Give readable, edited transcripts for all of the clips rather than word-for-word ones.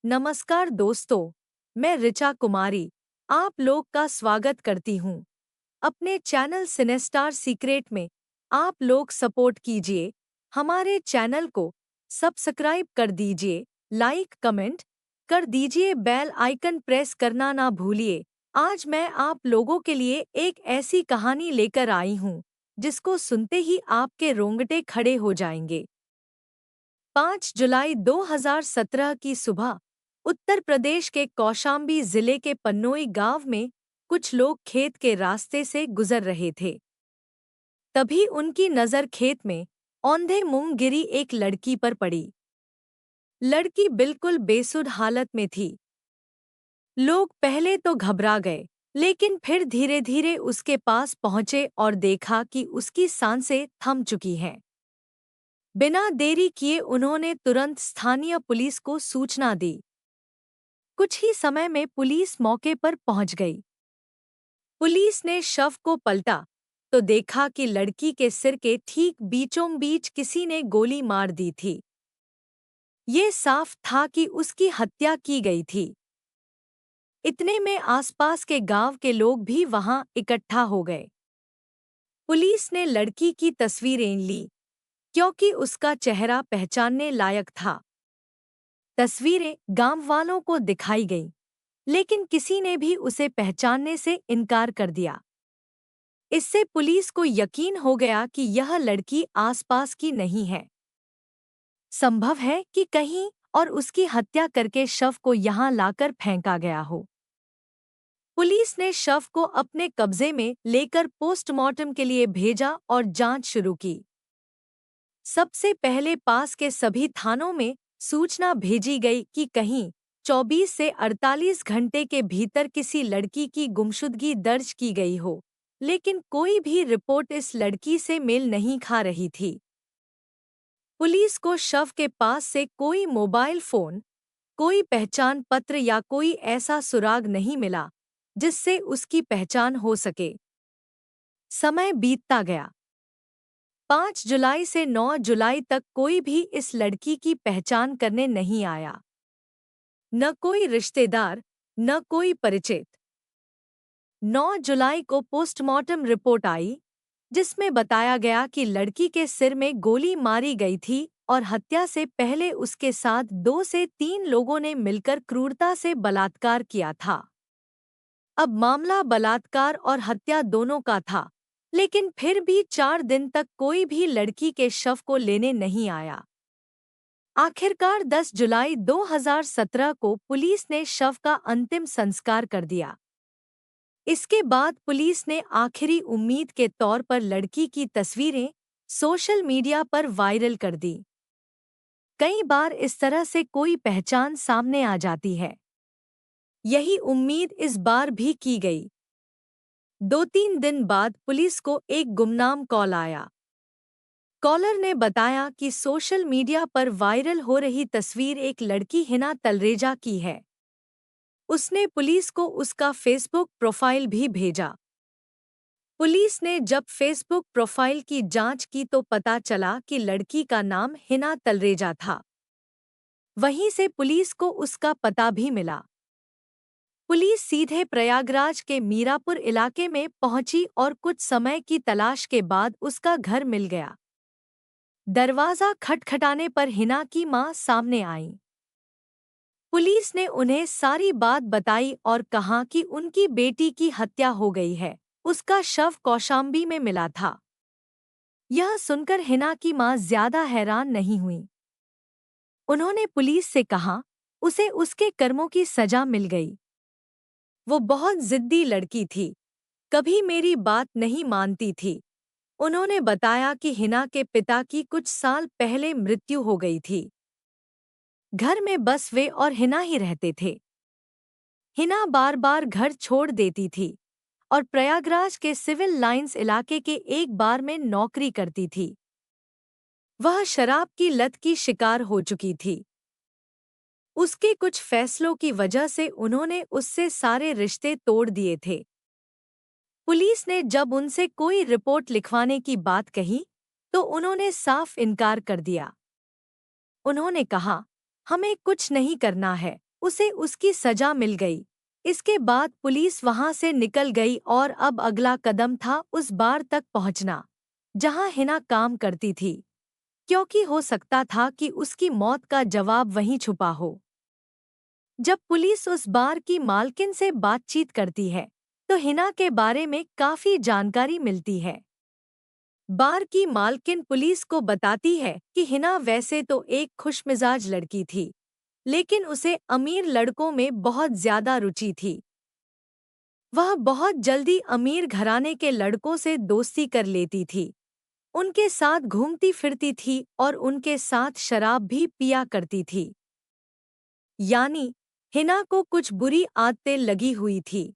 नमस्कार दोस्तों, मैं ऋचा कुमारी आप लोग का स्वागत करती हूँ अपने चैनल सिनेस्टार सीक्रेट में। आप लोग सपोर्ट कीजिए, हमारे चैनल को सब्सक्राइब कर दीजिए, लाइक कमेंट कर दीजिए, बेल आइकन प्रेस करना ना भूलिए। आज मैं आप लोगों के लिए एक ऐसी कहानी लेकर आई हूँ जिसको सुनते ही आपके रोंगटे खड़े हो जाएंगे। 5 जुलाई 2017 की सुबह उत्तर प्रदेश के कौशाम्बी जिले के पन्नोई गांव में कुछ लोग खेत के रास्ते से गुजर रहे थे। तभी उनकी नज़र खेत में औंधे मुंह गिरी एक लड़की पर पड़ी। लड़की बिल्कुल बेसुध हालत में थी। लोग पहले तो घबरा गए, लेकिन फिर धीरे धीरे उसके पास पहुंचे और देखा कि उसकी सांसें थम चुकी हैं। बिना देरी किए उन्होंने तुरंत स्थानीय पुलिस को सूचना दी। कुछ ही समय में पुलिस मौके पर पहुंच गई। पुलिस ने शव को पलटा तो देखा कि लड़की के सिर के ठीक बीचों बीच किसी ने गोली मार दी थी। ये साफ था कि उसकी हत्या की गई थी। इतने में आसपास के गांव के लोग भी वहां इकट्ठा हो गए। पुलिस ने लड़की की तस्वीरें ली क्योंकि उसका चेहरा पहचानने लायक था। तस्वीरें गांव वालों को दिखाई गईं, लेकिन किसी ने भी उसे पहचानने से इनकार कर दिया। इससे पुलिस को यकीन हो गया कि यह लड़की आसपास की नहीं है। संभव है कि कहीं और उसकी हत्या करके शव को यहां लाकर फेंका गया हो। पुलिस ने शव को अपने कब्जे में लेकर पोस्टमार्टम के लिए भेजा और जांच शुरू की। सबसे पहले पास के सभी थानों में सूचना भेजी गई कि कहीं 24 से 48 घंटे के भीतर किसी लड़की की गुमशुदगी दर्ज की गई हो, लेकिन कोई भी रिपोर्ट इस लड़की से मेल नहीं खा रही थी। पुलिस को शव के पास से कोई मोबाइल फोन, कोई पहचान पत्र या कोई ऐसा सुराग नहीं मिला जिससे उसकी पहचान हो सके। समय बीतता गया। 5 जुलाई से 9 जुलाई तक कोई भी इस लड़की की पहचान करने नहीं आया। न कोई रिश्तेदार, न कोई परिचित। 9 जुलाई को पोस्टमार्टम रिपोर्ट आई, जिसमें बताया गया कि लड़की के सिर में गोली मारी गई थी और हत्या से पहले उसके साथ 2 से 3 लोगों ने मिलकर क्रूरता से बलात्कार किया था। अब मामला बलात्कार और हत्या दोनों का था, लेकिन फिर भी 4 दिन तक कोई भी लड़की के शव को लेने नहीं आया। आखिरकार 10 जुलाई 2017 को पुलिस ने शव का अंतिम संस्कार कर दिया। इसके बाद पुलिस ने आखिरी उम्मीद के तौर पर लड़की की तस्वीरें सोशल मीडिया पर वायरल कर दी। कई बार इस तरह से कोई पहचान सामने आ जाती है। यही उम्मीद इस बार भी की गई। 2-3 दिन बाद पुलिस को एक गुमनाम कॉल आया। कॉलर ने बताया कि सोशल मीडिया पर वायरल हो रही तस्वीर एक लड़की हिना तलरेजा की है। उसने पुलिस को उसका फेसबुक प्रोफाइल भी भेजा। पुलिस ने जब फेसबुक प्रोफाइल की जांच की तो पता चला कि लड़की का नाम हिना तलरेजा था। वहीं से पुलिस को उसका पता भी मिला। पुलिस सीधे प्रयागराज के मीरापुर इलाके में पहुंची और कुछ समय की तलाश के बाद उसका घर मिल गया। दरवाजा खटखटाने पर हिना की मां सामने आई। पुलिस ने उन्हें सारी बात बताई और कहा कि उनकी बेटी की हत्या हो गई है। उसका शव कौशाम्बी में मिला था। यह सुनकर हिना की मां ज्यादा हैरान नहीं हुई। उन्होंने पुलिस से कहा, उसे उसके कर्मों की सजा मिल गई। वो बहुत जिद्दी लड़की थी, कभी मेरी बात नहीं मानती थी। उन्होंने बताया कि हिना के पिता की कुछ साल पहले मृत्यु हो गई थी। घर में बस वे और हिना ही रहते थे। हिना बार बार घर छोड़ देती थी और प्रयागराज के सिविल लाइंस इलाके के एक बार में नौकरी करती थी। वह शराब की लत की शिकार हो चुकी थी। उसके कुछ फैसलों की वजह से उन्होंने उससे सारे रिश्ते तोड़ दिए थे। पुलिस ने जब उनसे कोई रिपोर्ट लिखवाने की बात कही तो उन्होंने साफ इनकार कर दिया। उन्होंने कहा, हमें कुछ नहीं करना है, उसे उसकी सजा मिल गई। इसके बाद पुलिस वहां से निकल गई और अब अगला कदम था उस बार तक पहुंचना जहां हिना काम करती थी, क्योंकि हो सकता था कि उसकी मौत का जवाब वहीं छुपा हो। जब पुलिस उस बार की मालकिन से बातचीत करती है तो हिना के बारे में काफी जानकारी मिलती है। बार की मालकिन पुलिस को बताती है कि हिना वैसे तो एक खुशमिजाज लड़की थी, लेकिन उसे अमीर लड़कों में बहुत ज्यादा रुचि थी। वह बहुत जल्दी अमीर घराने के लड़कों से दोस्ती कर लेती थी, उनके साथ घूमती फिरती थी और उनके साथ शराब भी पिया करती थी। यानी हिना को कुछ बुरी आदतें लगी हुई थी।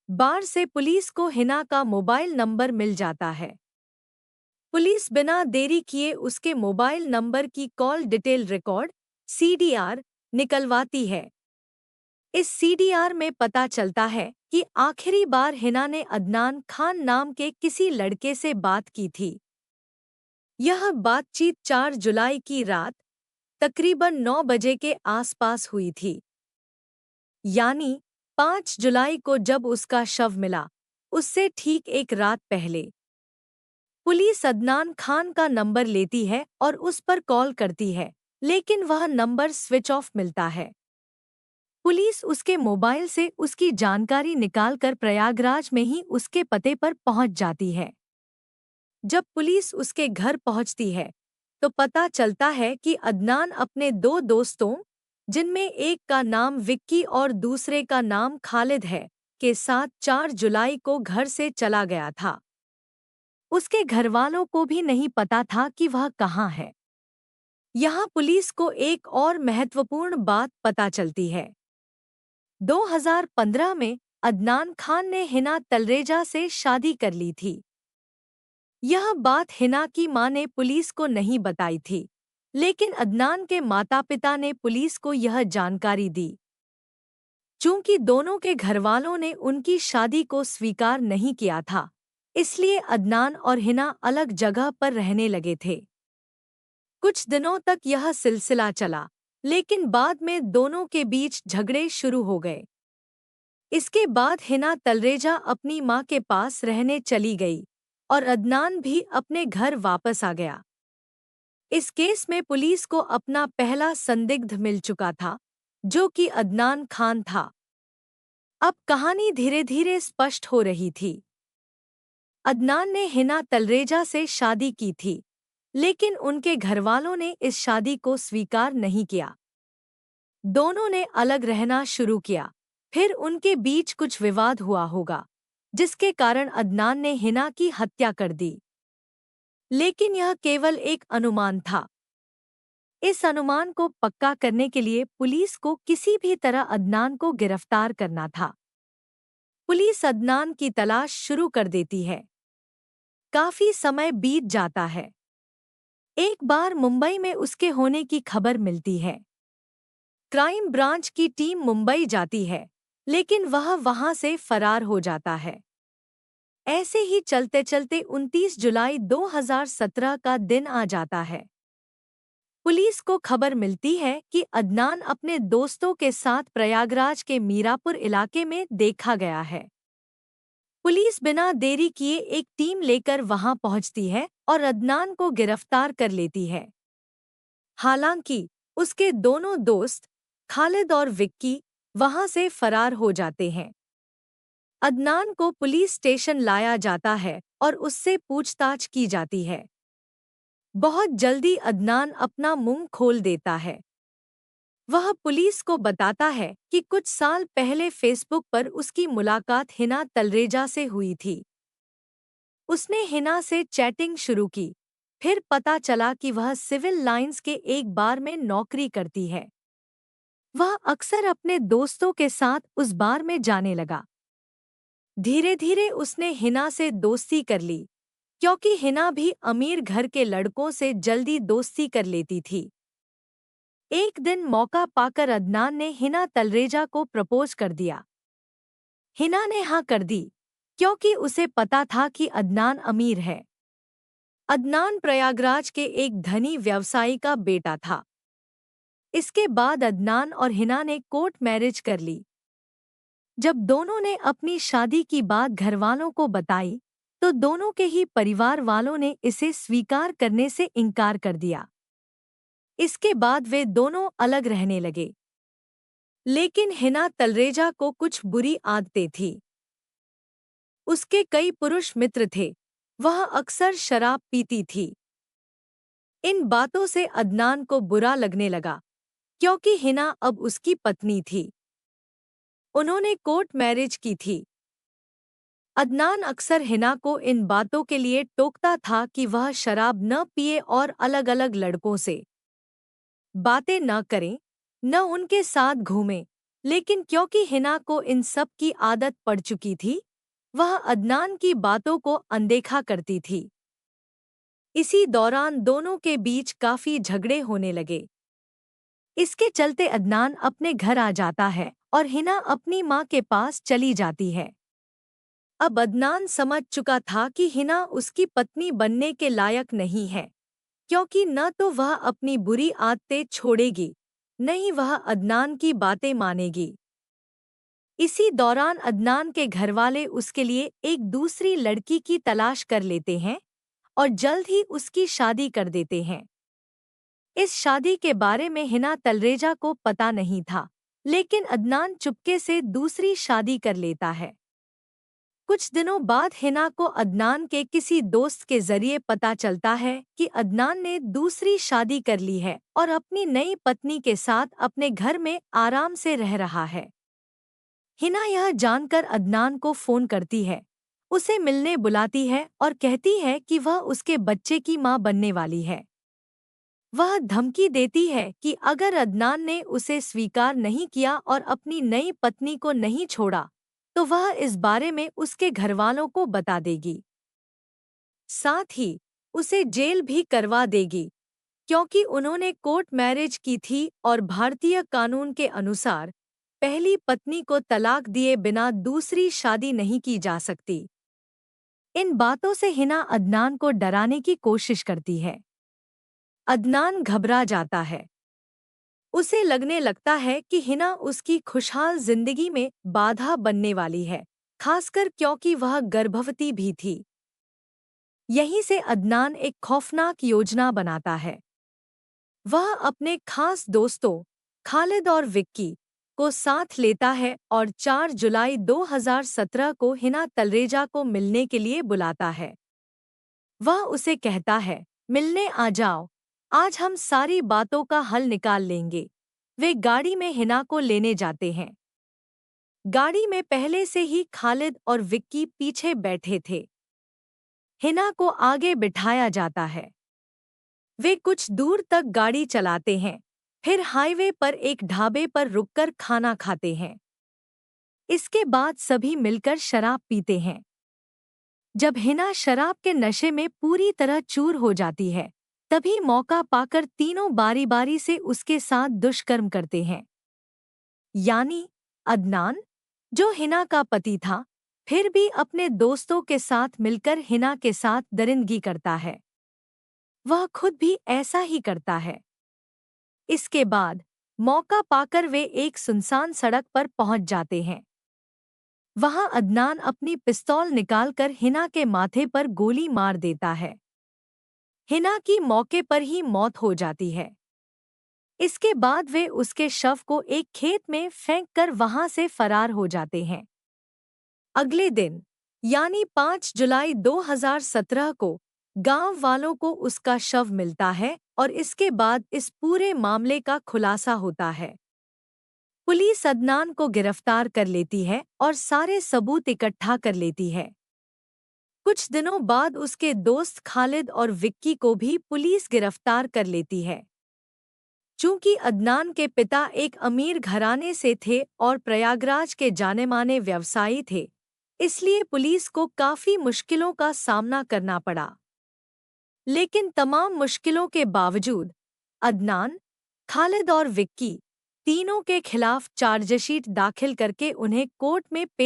बार से पुलिस को हिना का मोबाइल नंबर मिल जाता है। पुलिस बिना देरी किए उसके मोबाइल नंबर की कॉल डिटेल रिकॉर्ड (सीडीआर) निकलवाती है। इस सीडीआर में पता चलता है कि आखिरी बार हिना ने अदनान खान नाम के किसी लड़के से बात की थी। यह बातचीत 4 जुलाई की रात तकरीबन 9 बजे के आसपास हुई थी। यानी 5 जुलाई को जब उसका शव मिला, उससे ठीक एक रात पहले। पुलिस अदनान खान का नंबर लेती है और उस पर कॉल करती है, लेकिन वह नंबर स्विच ऑफ मिलता है। पुलिस उसके मोबाइल से उसकी जानकारी निकालकर प्रयागराज में ही उसके पते पर पहुंच जाती है। जब पुलिस उसके घर पहुंचती है तो पता चलता है कि अदनान अपने दो दोस्तों, जिनमें एक का नाम विक्की और दूसरे का नाम खालिद है, के साथ 4 जुलाई को घर से चला गया था। उसके घरवालों को भी नहीं पता था कि वह कहाँ है। यहाँ पुलिस को एक और महत्वपूर्ण बात पता चलती है। 2015 में अदनान खान ने हिना तलरेजा से शादी कर ली थी। यह बात हिना की मां ने पुलिस को नहीं बताई थी, लेकिन अदनान के माता-पिता ने पुलिस को यह जानकारी दी। चूंकि दोनों के घरवालों ने उनकी शादी को स्वीकार नहीं किया था, इसलिए अदनान और हिना अलग जगह पर रहने लगे थे। कुछ दिनों तक यह सिलसिला चला, लेकिन बाद में दोनों के बीच झगड़े शुरू हो गए। इसके बाद हिना तलरेजा अपनी मां के पास रहने चली गई और अदनान भी अपने घर वापस आ गया। इस केस में पुलिस को अपना पहला संदिग्ध मिल चुका था, जो कि अदनान खान था। अब कहानी धीरे धीरे स्पष्ट हो रही थी। अदनान ने हिना तलरेजा से शादी की थी, लेकिन उनके घरवालों ने इस शादी को स्वीकार नहीं किया। दोनों ने अलग रहना शुरू किया। फिर उनके बीच कुछ विवाद हुआ होगा, जिसके कारण अदनान ने हिना की हत्या कर दी। लेकिन यह केवल एक अनुमान था। इस अनुमान को पक्का करने के लिए पुलिस को किसी भी तरह अदनान को गिरफ्तार करना था। पुलिस अदनान की तलाश शुरू कर देती है। काफी समय बीत जाता है। एक बार मुंबई में उसके होने की खबर मिलती है। क्राइम ब्रांच की टीम मुंबई जाती है, लेकिन वह वहां से फरार हो जाता है। ऐसे ही चलते चलते 29 जुलाई 2017 का दिन आ जाता है। पुलिस को खबर मिलती है कि अदनान अपने दोस्तों के साथ प्रयागराज के मीरापुर इलाके में देखा गया है। पुलिस बिना देरी किए एक टीम लेकर वहां पहुंचती है और अदनान को गिरफ्तार कर लेती है। हालांकि उसके दोनों दोस्त खालिद और विक्की वहां से फरार हो जाते हैं। अदनान को पुलिस स्टेशन लाया जाता है और उससे पूछताछ की जाती है। बहुत जल्दी अदनान अपना मुंह खोल देता है। वह पुलिस को बताता है कि कुछ साल पहले फेसबुक पर उसकी मुलाकात हिना तलरेजा से हुई थी। उसने हिना से चैटिंग शुरू की। फिर पता चला कि वह सिविल लाइंस के एक बार में नौकरी करती है। वह अक्सर अपने दोस्तों के साथ उस बार में जाने लगा। धीरे धीरे उसने हिना से दोस्ती कर ली, क्योंकि हिना भी अमीर घर के लड़कों से जल्दी दोस्ती कर लेती थी। एक दिन मौका पाकर अदनान ने हिना तलरेजा को प्रपोज कर दिया। हिना ने हाँ कर दी, क्योंकि उसे पता था कि अदनान अमीर है। अदनान प्रयागराज के एक धनी व्यवसायी का बेटा था। इसके बाद अदनान और हिना ने कोर्ट मैरिज कर ली। जब दोनों ने अपनी शादी की बात घरवालों को बताई, तो दोनों के ही परिवार वालों ने इसे स्वीकार करने से इनकार कर दिया। इसके बाद वे दोनों अलग रहने लगे। लेकिन हिना तलरेजा को कुछ बुरी आदतें थी। उसके कई पुरुष मित्र थे। वह अक्सर शराब पीती थी। इन बातों से अदनान को बुरा लगने लगा, क्योंकि हिना अब उसकी पत्नी थी। उन्होंने कोर्ट मैरिज की थी। अदनान अक्सर हिना को इन बातों के लिए टोकता था कि वह शराब न पिए और अलग-अलग लड़कों से बातें न करें, न उनके साथ घूमे। लेकिन क्योंकि हिना को इन सब की आदत पड़ चुकी थी, वह अदनान की बातों को अनदेखा करती थी। इसी दौरान दोनों के बीच काफी झगड़े होने लगे। इसके चलते अदनान अपने घर आ जाता है और हिना अपनी माँ के पास चली जाती है। अब अदनान समझ चुका था कि हिना उसकी पत्नी बनने के लायक नहीं है, क्योंकि न तो वह अपनी बुरी आदतें छोड़ेगी, न ही वह अदनान की बातें मानेगी। इसी दौरान अदनान के घरवाले उसके लिए एक दूसरी लड़की की तलाश कर लेते हैं और जल्द ही उसकी शादी कर देते हैं। इस शादी के बारे में हिना तलरेजा को पता नहीं था, लेकिन अदनान चुपके से दूसरी शादी कर लेता है। कुछ दिनों बाद हिना को अदनान के किसी दोस्त के जरिए पता चलता है कि अदनान ने दूसरी शादी कर ली है और अपनी नई पत्नी के साथ अपने घर में आराम से रह रहा है। हिना यह जानकर अदनान को फोन करती है, उसे मिलने बुलाती है और कहती है कि वह उसके बच्चे की मां बनने वाली है। वह धमकी देती है कि अगर अदनान ने उसे स्वीकार नहीं किया और अपनी नई पत्नी को नहीं छोड़ा, तो वह इस बारे में उसके घरवालों को बता देगी। साथ ही उसे जेल भी करवा देगी, क्योंकि उन्होंने कोर्ट मैरिज की थी और भारतीय कानून के अनुसार पहली पत्नी को तलाक दिए बिना दूसरी शादी नहीं की जा सकती। इन बातों से हिना अदनान को डराने की कोशिश करती है। अदनान घबरा जाता है। उसे लगने लगता है कि हिना उसकी खुशहाल जिंदगी में बाधा बनने वाली है, खासकर क्योंकि वह गर्भवती भी थी। यहीं से अदनान एक खौफनाक योजना बनाता है। वह अपने खास दोस्तों खालिद और विक्की को साथ लेता है और 4 जुलाई 2017 को हिना तलरेजा को मिलने के लिए बुलाता है। वह उसे कहता है, मिलने आ जाओ, आज हम सारी बातों का हल निकाल लेंगे। वे गाड़ी में हिना को लेने जाते हैं। गाड़ी में पहले से ही खालिद और विक्की पीछे बैठे थे। हिना को आगे बिठाया जाता है। वे कुछ दूर तक गाड़ी चलाते हैं, फिर हाईवे पर एक ढाबे पर रुककर खाना खाते हैं। इसके बाद सभी मिलकर शराब पीते हैं। जब हिना शराब के नशे में पूरी तरह चूर हो जाती है, तभी मौका पाकर तीनों बारी-बारी से उसके साथ दुष्कर्म करते हैं। यानी अदनान, जो हिना का पति था, फिर भी अपने दोस्तों के साथ मिलकर हिना के साथ दरिंदगी करता है। वह खुद भी ऐसा ही करता है। इसके बाद मौका पाकर वे एक सुनसान सड़क पर पहुंच जाते हैं। वहां अदनान अपनी पिस्तौल निकालकर हिना के माथे पर गोली मार देता है। हिना की मौके पर ही मौत हो जाती है। इसके बाद वे उसके शव को एक खेत में फेंककर वहां से फरार हो जाते हैं। अगले दिन यानी 5 जुलाई 2017 को गांव वालों को उसका शव मिलता है और इसके बाद इस पूरे मामले का खुलासा होता है। पुलिस अदनान को गिरफ्तार कर लेती है और सारे सबूत इकट्ठा कर लेती है। कुछ दिनों बाद उसके दोस्त खालिद और विक्की को भी पुलिस गिरफ्तार कर लेती है। चूंकि अदनान के पिता एक अमीर घराने से थे और प्रयागराज के जाने-माने व्यवसायी थे, इसलिए पुलिस को काफी मुश्किलों का सामना करना पड़ा। लेकिन तमाम मुश्किलों के बावजूद अदनान, खालिद और विक्की तीनों के खिलाफ चार्जशीट दाखिल करके उन्हें कोर्ट में